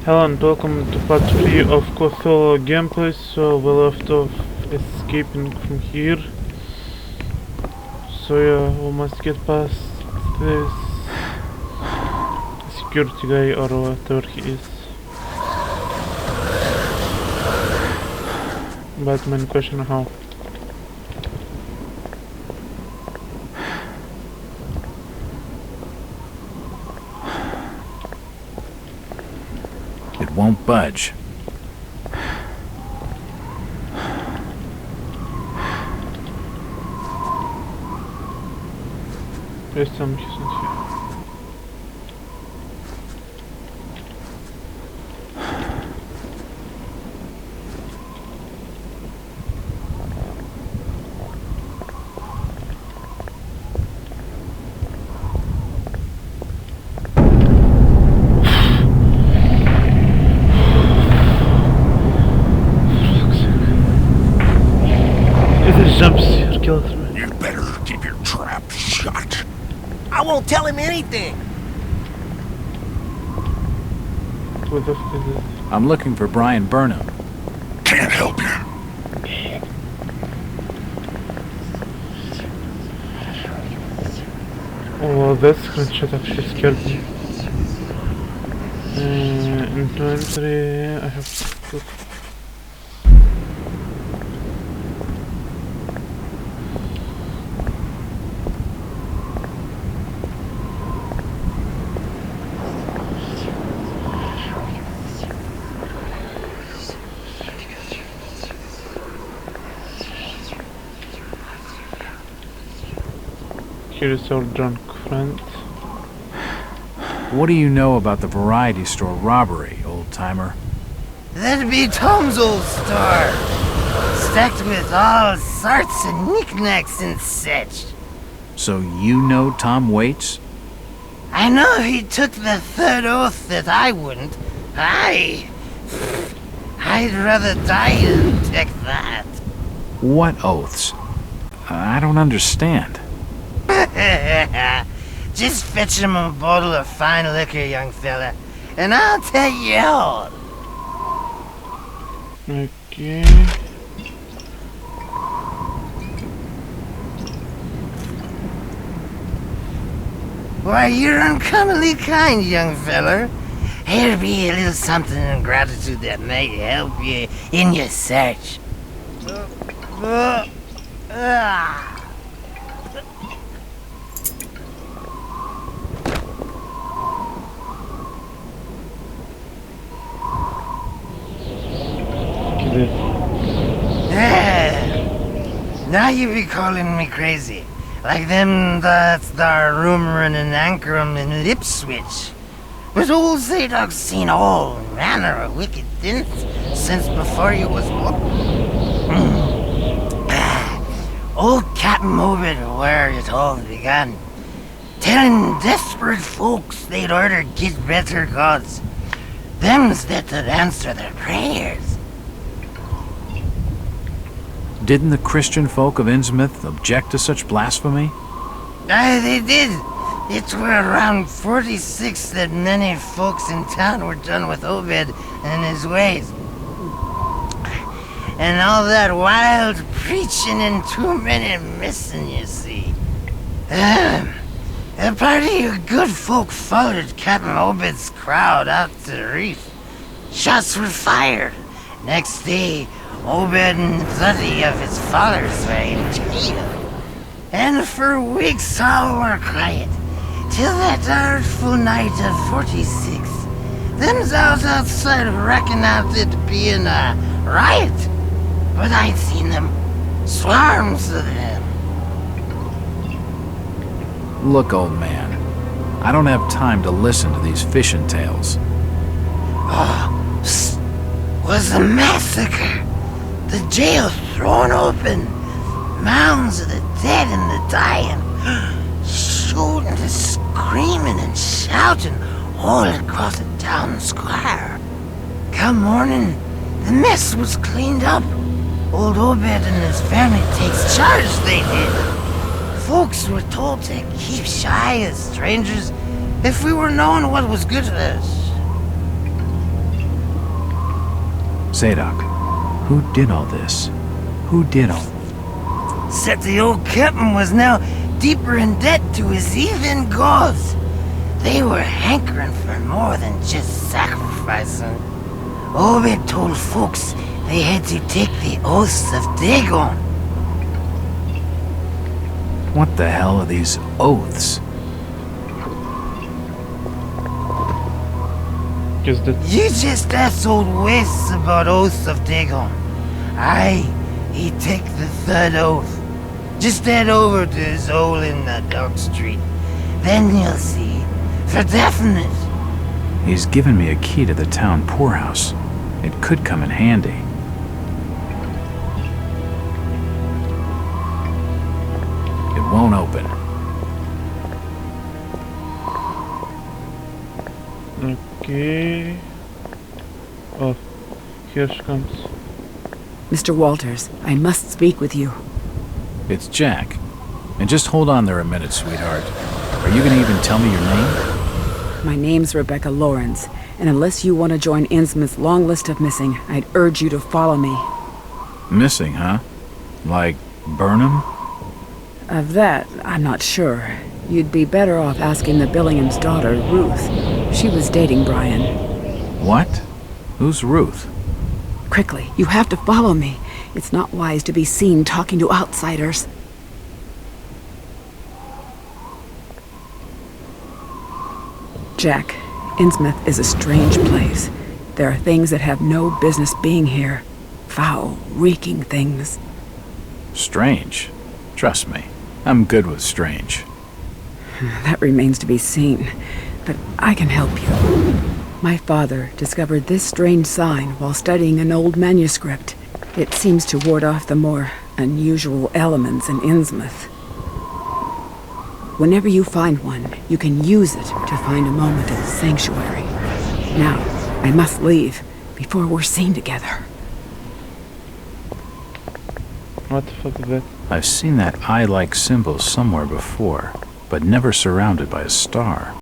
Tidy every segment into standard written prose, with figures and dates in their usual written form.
Hello and welcome to part 3 of Cthulhu gameplay. So we left off escaping from here. So yeah, we must get past this security guy or whatever he is. But main question, how? It won't budge. There's some isn't here. Jumps here, kills me. You better keep your trap shut. I won't tell him anything. What the fuck is this? I'm looking for Brian Burnham. Can't help you. Oh well, that screenshot actually scared me. Inventory, I have to put. Here is our drunk friend. What do you know about the variety store robbery, old-timer? That'd be Tom's old store. Stacked with all sorts of knickknacks and such. So you know Tom Waits? I know he took the third oath that I wouldn't. I'd rather die than take that. What oaths? I don't understand. Just fetch him a bottle of fine liquor, young fella, and I'll tell you all. Okay. Why, you're uncommonly kind, young feller. Here'll be a little something in gratitude that may help you in your search. Now you be calling me crazy. Like them that's there rumoring and anchoring in Ipswich. But old Zadok's seen all manner of wicked things since before you was born. Old Captain Obed where it all began. Telling desperate folks they'd order get better gods. Them's that'd answer their prayers. Didn't the Christian folk of Innsmouth object to such blasphemy? Aye, they did. It were around 46 that many folks in town were done with Obed and his ways. And all that wild preaching and too many missing, you see. A party of good folk followed Captain Obed's crowd out to the reef. Shots were fired. Next day, Obed and 30 of his followers were in jail. And for weeks all were quiet. Till that artful night of 46. Them's out outside reckoned out it being a riot. But I'd seen them. Swarms of them. Look, old man, I don't have time to listen to these fishing tales. Was a massacre. The jail thrown open. Mounds of the dead and the dying. Shooting and screaming and shouting all across the town square. Come morning, the mess was cleaned up. Old Obed and his family takes charge, they did. Folks were told to keep shy as strangers if we were knowing what was good for us. Zadok, who did all this? Who did all... Said the old captain was now deeper in debt to his heathen gods. They were hankering for more than just sacrificing. Obed told folks they had to take the oaths of Dagon. What the hell are these oaths? Guess that. You just asked old Wes about oaths of Dagon. Aye, he take the third oath. Just head over to his hole in the dark street. Then you'll see. For definite. He's given me a key to the town poorhouse. It could come in handy. It won't open. Okay. Oh, here she comes. Mr. Walters, I must speak with you. It's Jack. And just hold on there a minute, sweetheart. Are you gonna even tell me your name? My name's Rebecca Lawrence, and unless you want to join Innsmouth's long list of missing, I'd urge you to follow me. Missing, huh? Like Burnham? Of that, I'm not sure. You'd be better off asking the Billingham's daughter, Ruth. She was dating Brian. What? Who's Ruth? Quickly, you have to follow me. It's not wise to be seen talking to outsiders. Jack, Innsmouth is a strange place. There are things that have no business being here. Foul, reeking things. Strange. Trust me, I'm good with strange. That remains to be seen, but I can help you. My father discovered this strange sign while studying an old manuscript. It seems to ward off the more unusual elements in Innsmouth. Whenever you find one, you can use it to find a moment of sanctuary. Now, I must leave before we're seen together. What the fuck is that? I've seen that eye-like symbol somewhere before, but never surrounded by a star.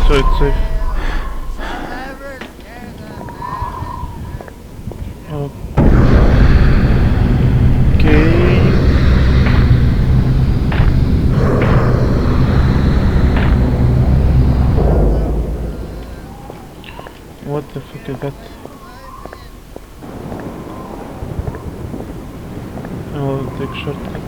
So it's safe. Okay. What the fuck is that? I will take shortcut.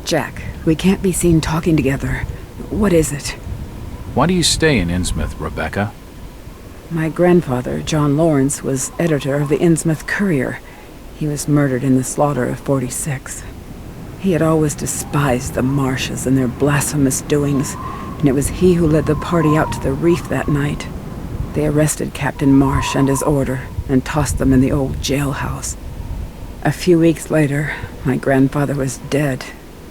Jack, we can't be seen talking together. What is it? Why do you stay in Innsmouth, Rebecca? My grandfather, John Lawrence, was editor of the Innsmouth Courier. He was murdered in the slaughter of 46. He had always despised the Marshes and their blasphemous doings, and it was he who led the party out to the reef that night. They arrested Captain Marsh and his order and tossed them in the old jailhouse. A few weeks later, my grandfather was dead.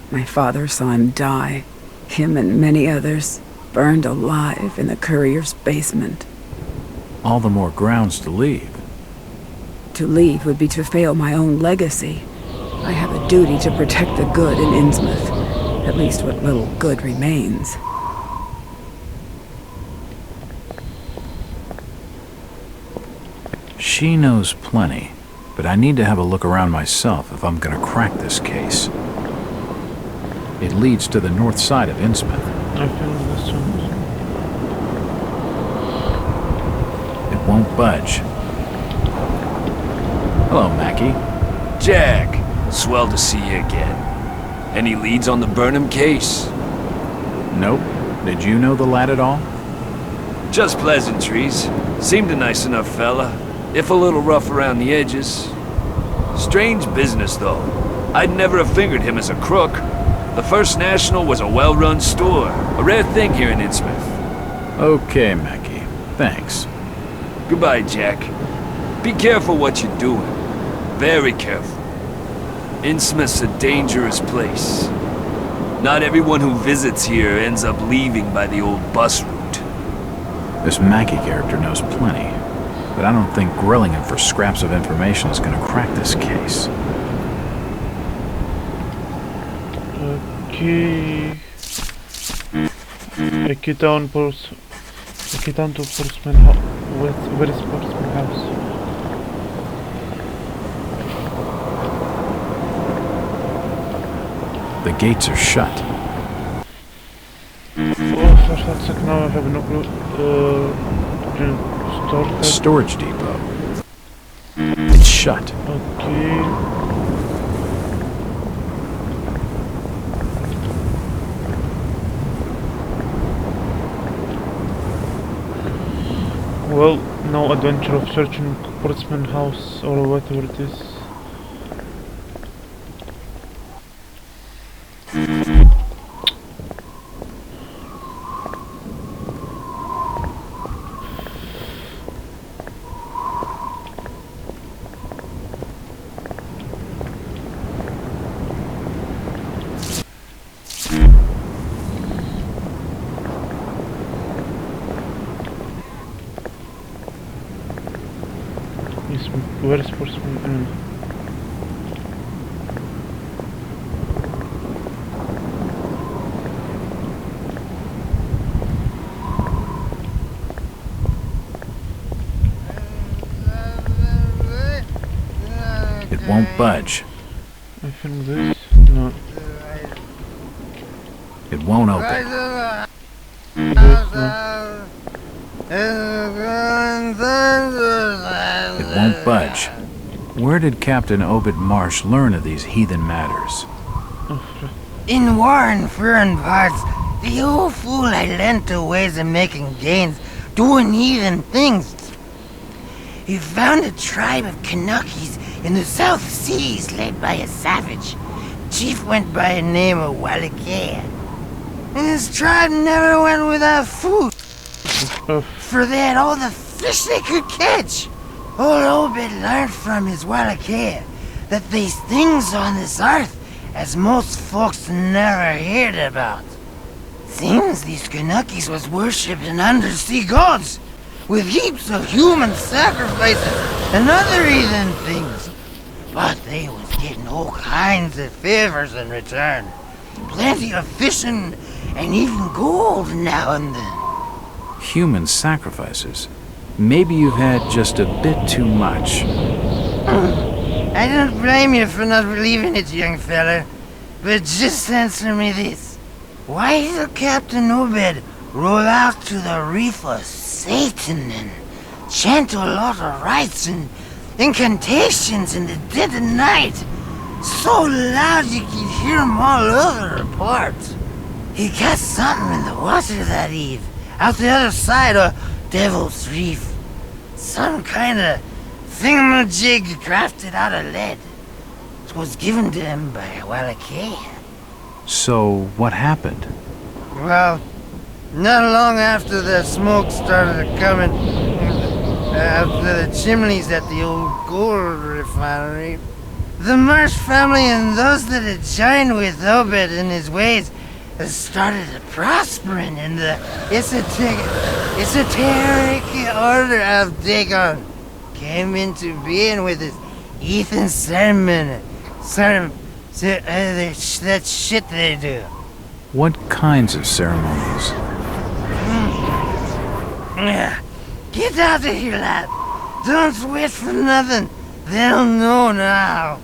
My father saw him die. Him and many others, burned alive in the Courier's basement. All the more grounds to leave. To leave would be to fail my own legacy. I have a duty to protect the good in Innsmouth, at least what little good remains. She knows plenty, but I need to have a look around myself if I'm gonna crack this case. It leads to the north side of Innsmouth. I found this one. It won't budge. Hello, Mackie. Jack, swell to see you again. Any leads on the Burnham case? Nope. Did you know the lad at all? Just pleasantries. Seemed a nice enough fella, if a little rough around the edges. Strange business, though. I'd never have fingered him as a crook. The First National was a well-run store, a rare thing here in Innsmouth. Okay, Mackie. Thanks. Goodbye, Jack. Be careful what you're doing. Very careful. Innsmouth's a dangerous place. Not everyone who visits here ends up leaving by the old bus route. This Mackie character knows plenty, but I don't think grilling him for scraps of information is going to crack this case. Okay. A key down to Portsman House. Where is Portsman House? The gates are shut. Oh, for that sec, now I have no clue. Storage depot. It's shut. Okay. Well, no adventure of searching Portsman House or whatever it is. Where is Portsman? It won't budge. I think this. No. It won't open. This, no. It won't budge. Where did Captain Obed Marsh learn of these heathen matters? In war and foreign parts, the old fool I learned to ways of making gains, doing heathen things. He found a tribe of Kanakis in the South Seas led by a savage. Chief went by a name of Wallachia. And his tribe never went without food, for they had all the fish they could catch. Old Obed learned from his Wallachia that these things on this earth as most folks never heard about. Seems these Kanakis was worshipping undersea gods, with heaps of human sacrifices and other heathen things. But they was getting all kinds of favors in return. Plenty of fishing and even gold now and then. Human sacrifices? Maybe you've had just a bit too much. I don't blame you for not believing it, young fella. But just answer me this. Why did Captain Obed roll out to the reef of Satan and chant a lot of rites and incantations in the dead of night? So loud you could hear them all over the port. He caught something in the water that eve, out the other side of Devil's Reef. Some kind of thingamajig crafted out of lead. It was given to him by Wallachia. So, what happened? Well, not long after the smoke started coming out of the chimneys at the old gold refinery, the Marsh family and those that had joined with Obed in his ways started prospering in the esoteric order of Dagon. Came into being with his Ethan sermon, that shit they do. What kinds of ceremonies? Get out of here, lad. Don't wait for nothing. They'll know now.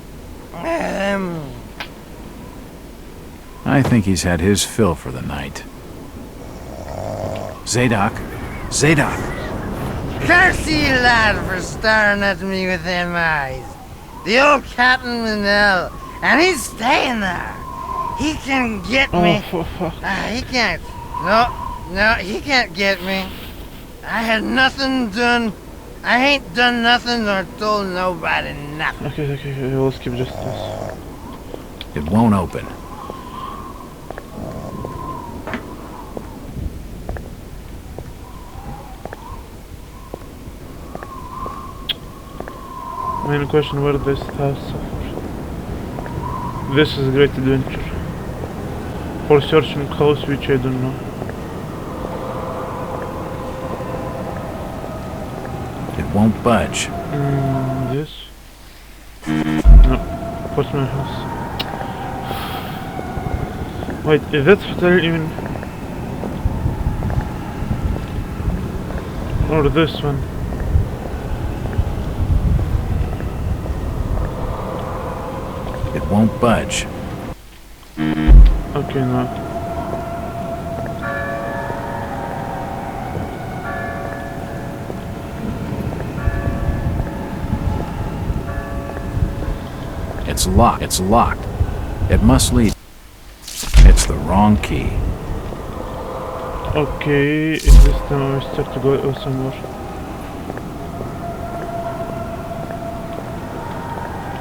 I think he's had his fill for the night. Zadok! Zadok! Curse you, lad, for staring at me with them eyes. The old Captain Manel, and he's staying there. He can get me. He can't. No, he can't get me. I had nothing done. I ain't done nothing or told nobody nothing. Okay, we'll skip just this. It won't open. Main question, where this house suffered. This is a great adventure. For searching house which I don't know. won't budge. This? No. What's my house? Wait, is that hotel even? Or this one? It won't budge. Okay, no. It's locked. It's locked. It must lead. It's the wrong key. Okay, is this now I start to go somewhere?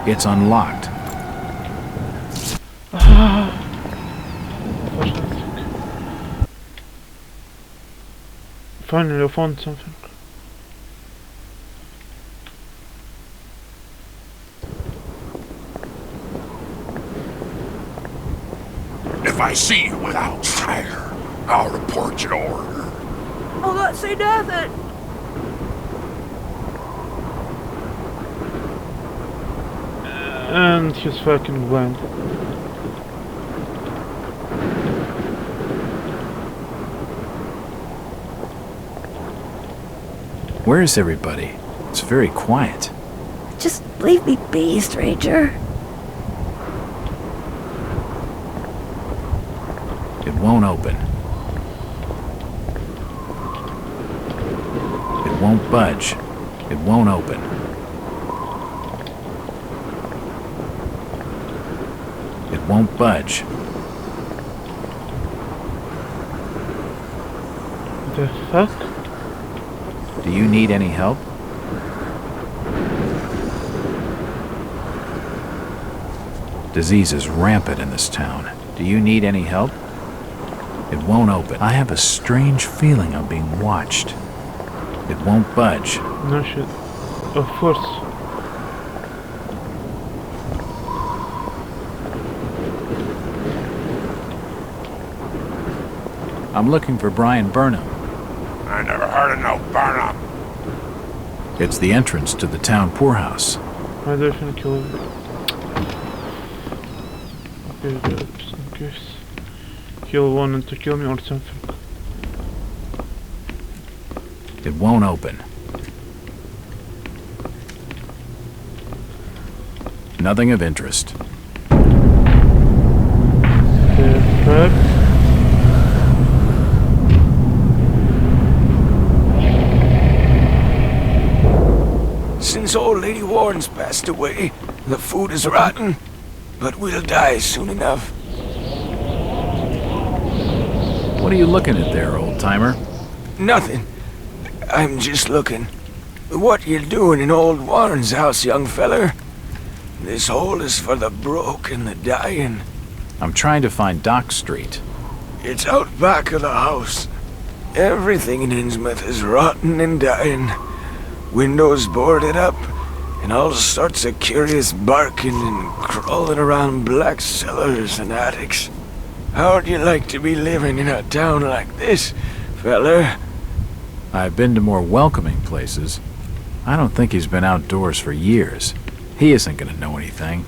It's unlocked. Fantastic. Finally, I found something. If I see you without fire, I'll report you to order. Oh, don't say nothing. And he's fucking blind. Where is everybody? It's very quiet. Just leave me be, stranger. It won't open. It won't budge. It won't open. It won't budge. The fuck? Do you need any help? Disease is rampant in this town. Do you need any help? It won't open. I have a strange feeling I'm being watched. It won't budge. No shit. Of course. I'm looking for Brian Burnham. I never heard of no Burnham. It's the entrance to the town poorhouse. I definitely kill him. Okay, just in case. He'll wanted to kill me or something. It won't open. Nothing of interest. The fuck? Since old Lady Warren's passed away, the food is rotten, but we'll die soon enough. What are you looking at there, old-timer? Nothing. I'm just looking. What you doing in old Warren's house, young feller? This hole is for the broke and the dying. I'm trying to find Dock Street. It's out back of the house. Everything in Innsmouth is rotten and dying. Windows boarded up, and all sorts of curious barking and crawling around black cellars and attics. How'd you like to be living in a town like this, feller? I've been to more welcoming places. I don't think he's been outdoors for years. He isn't gonna know anything.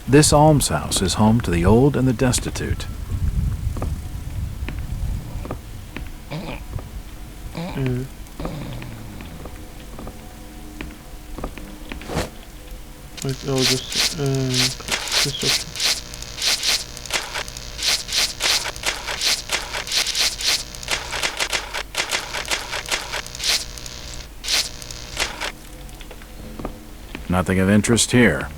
This almshouse is home to the old and the destitute. Wait, I'll just this option. Nothing of interest here.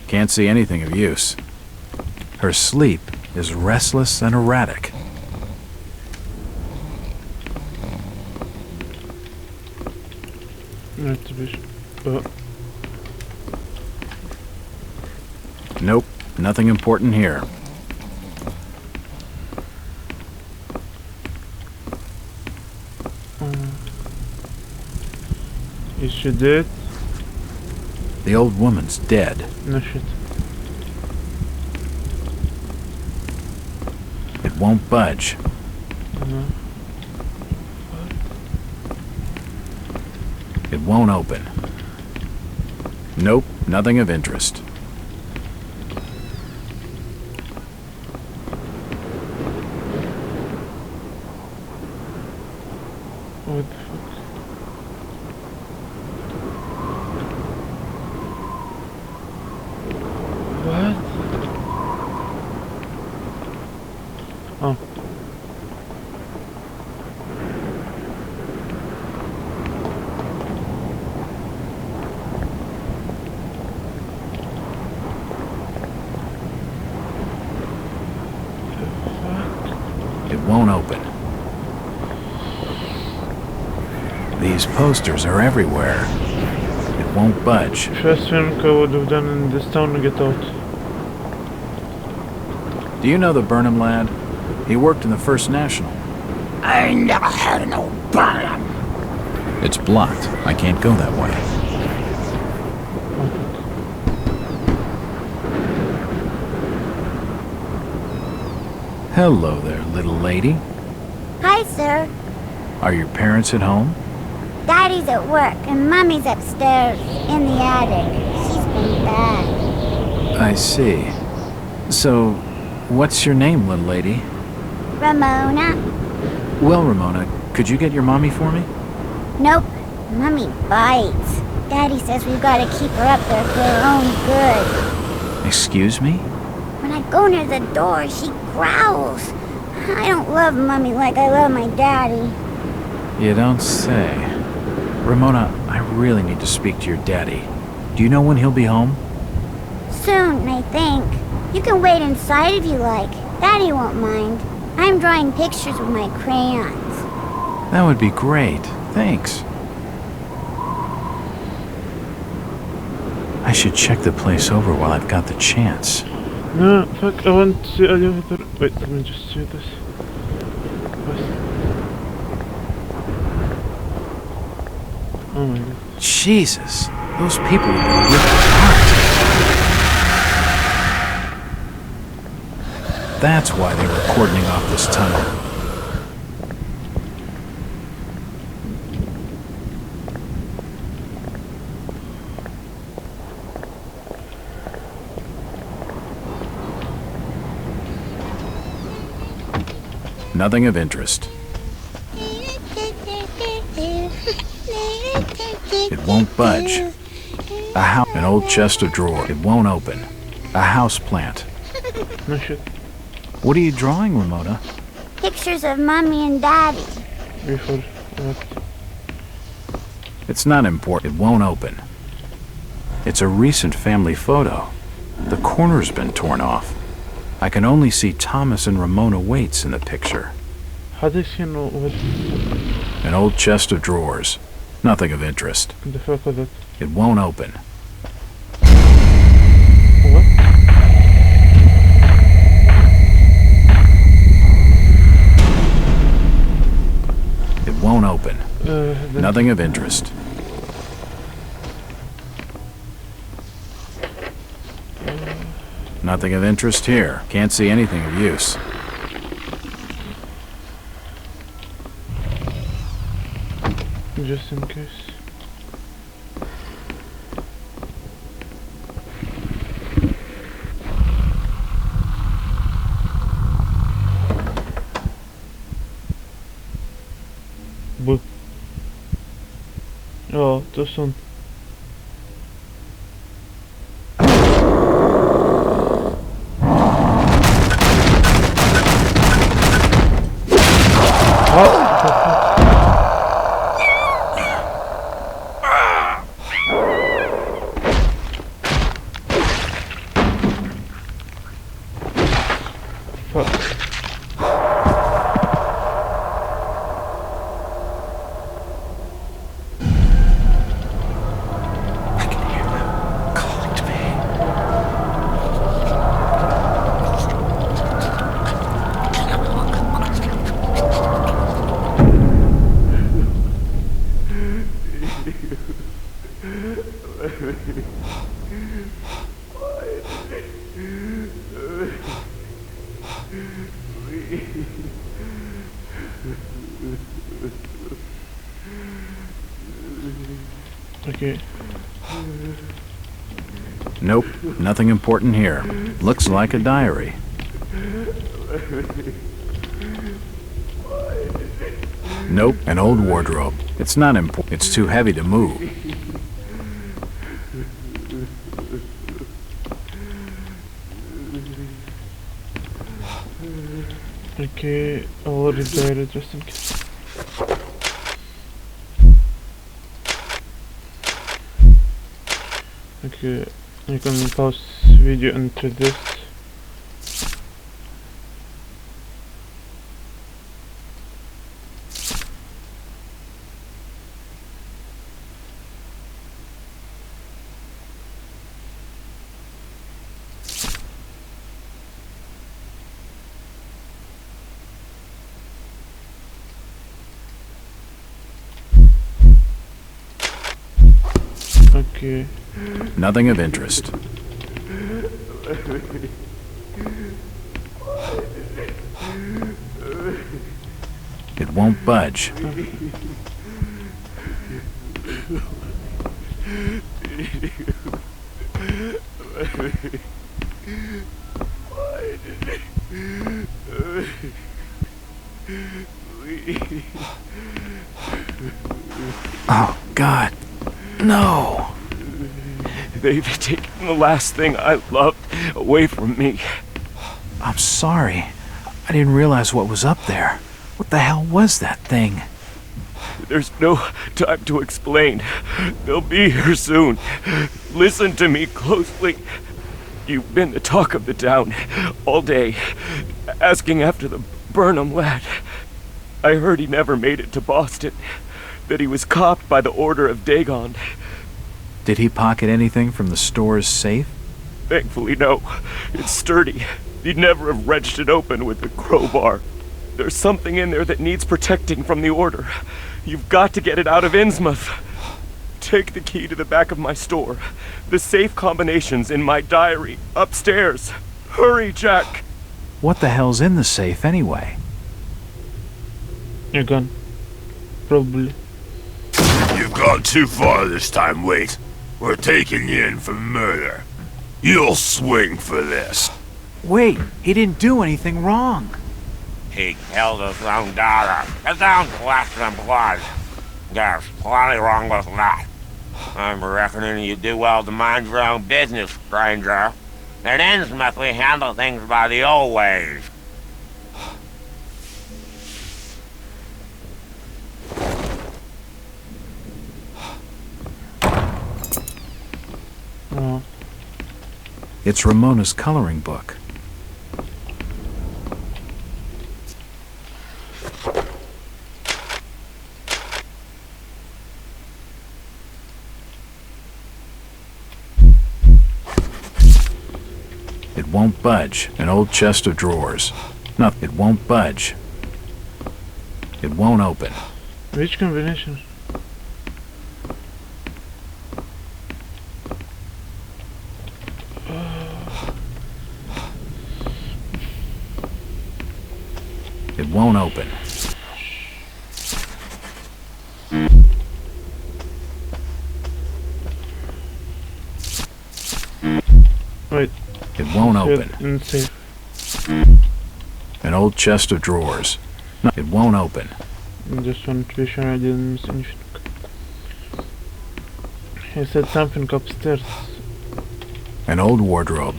Can't see anything of use. Her sleep is restless and erratic. Nope, nothing important here. Is She did? The old woman's dead. No shit. It won't budge. No. It won't open. Nope, nothing of interest. What the fuck? What? Oh. It won't open. These posters are everywhere. It won't budge. First film I would have done in this town to get out. Do you know the Burnham lad? He worked in the First National. I never had no Burnham. It's blocked. I can't go that way. Hello there, little lady. Hi, sir. Are your parents at home? Daddy's at work and Mommy's upstairs in the attic. She's been bad. I see. So, what's your name, little lady? Ramona? Well, Ramona, could you get your mommy for me? Nope. Mommy bites. Daddy says we've got to keep her up there for her own good. Excuse me? When I go near the door, she growls. I don't love Mommy like I love my daddy. You don't say. Ramona, I really need to speak to your daddy. Do you know when he'll be home? Soon, I think. You can wait inside if you like. Daddy won't mind. I'm drawing pictures with my crayons. That would be great. Thanks. I should check the place over while I've got the chance. No, fuck, I want to see elevator. Wait, let me just see this. Oh my god. Jesus, those people have been ripped apart. That's why they were cordoning off this tunnel. Nothing of interest. It won't budge. A house, an old chest of drawers. It won't open. A house plant. No shit. What are you drawing, Ramona? Pictures of Mommy and Daddy. Before what? It's not important. It won't open. It's a recent family photo. The corner's been torn off. I can only see Thomas and Ramona Waits in the picture. How does he know what An old chest of drawers. Nothing of interest. the fuck was that? It won't open. What? It won't open. Then Nothing of interest. Nothing of interest here. Can't see anything of use. just in case. Bu. Ja, to są. Okay. Nope, nothing important here. Looks like a diary. Nope, an old wardrobe. It's not important. It's too heavy to move. Okay, I'll read the diary just in case. Okay, you can pause video into this. Okay. Nothing of interest. It won't budge. Oh, God. No. They've taken the last thing I loved away from me. I'm sorry. I didn't realize what was up there. What the hell was that thing? There's no time to explain. They'll be here soon. Listen to me closely. You've been the talk of the town all day, asking after the Burnham lad. I heard he never made it to Boston, that he was copped by the Order of Dagon. Did he pocket anything from the store's safe? Thankfully, no. It's sturdy. He'd never have wrenched it open with a crowbar. There's something in there that needs protecting from the Order. You've got to get it out of Innsmouth. Take the key to the back of my store. The safe combination's in my diary, upstairs. Hurry, Jack! What the hell's in the safe anyway? You're gone. Probably. You've gone too far this time, Wait. We're taking you in for murder. You'll swing for this. Wait, he didn't do anything wrong. He killed his own daughter. His own flesh and blood. There's plenty wrong with that. I'm reckoning you do well to mind your own business, stranger. In Innsmouth, we handle things by the old ways. Oh. It's Ramona's coloring book. It won't budge. An old chest of drawers. No, it won't budge. It won't open. Which combination? It won't open. Wait. It won't open. And safe. An old chest of drawers. No, it won't open. I just want to be sure I didn't miss anything. He said something upstairs. An old wardrobe.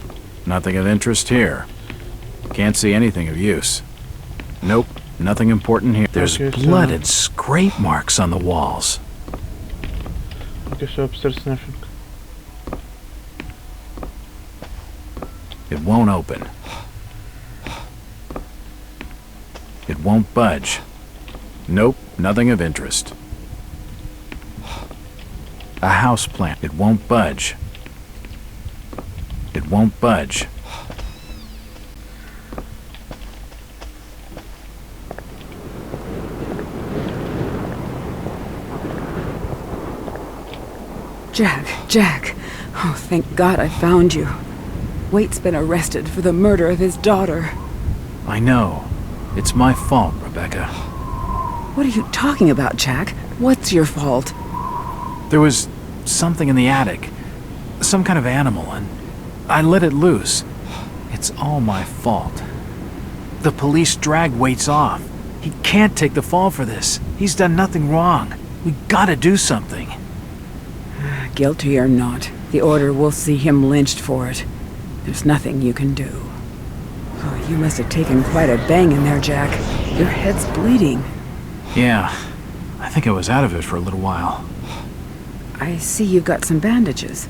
Nothing of interest here. Can't see anything of use. Nope, nothing important here. There's Okay, blood and scrape marks on the walls. Okay, so upstairs nothing. It won't open. It won't budge. Nope, nothing of interest. A house plant. It won't budge. It won't budge. Jack. Oh, thank God I found you. Waite's been arrested for the murder of his daughter. I know. It's my fault, Rebecca. What are you talking about, Jack? What's your fault? There was something in the attic. Some kind of animal, and I let it loose. It's all my fault. The police dragged Waits off. He can't take the fall for this. He's done nothing wrong. We gotta do something. Guilty or not, the Order will see him lynched for it. There's nothing you can do. Oh, you must have taken quite a bang in there, Jack. Your head's bleeding. Yeah, I think I was out of it for a little while. I see you've got some bandages.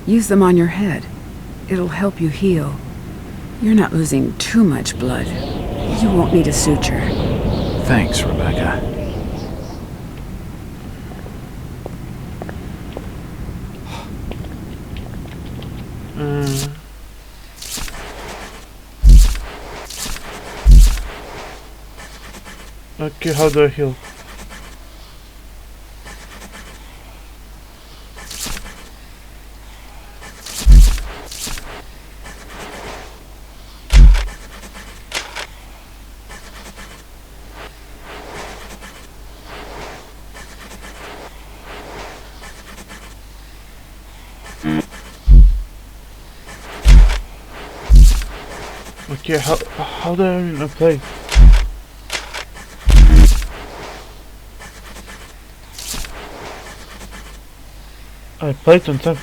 Use them on your head. It'll help you heal. You're not losing too much blood. You won't need a suture. Thanks, Rebecca. Okay, how do I heal? Okay, how do I even apply? I played on top.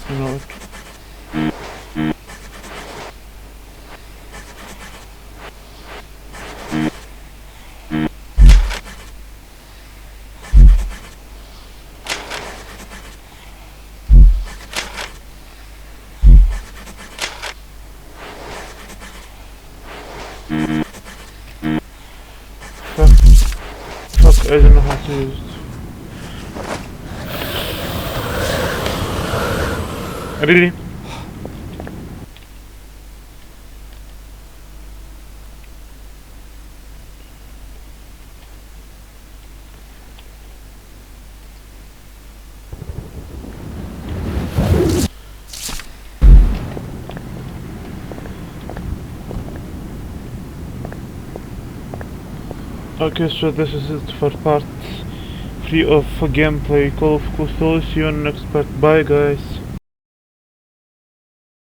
You know what? Fuck, I don't know how to use it. Really? Okay, so this is it for part 3 of gameplay Call of Cthulhu. See you on the next part. Bye guys.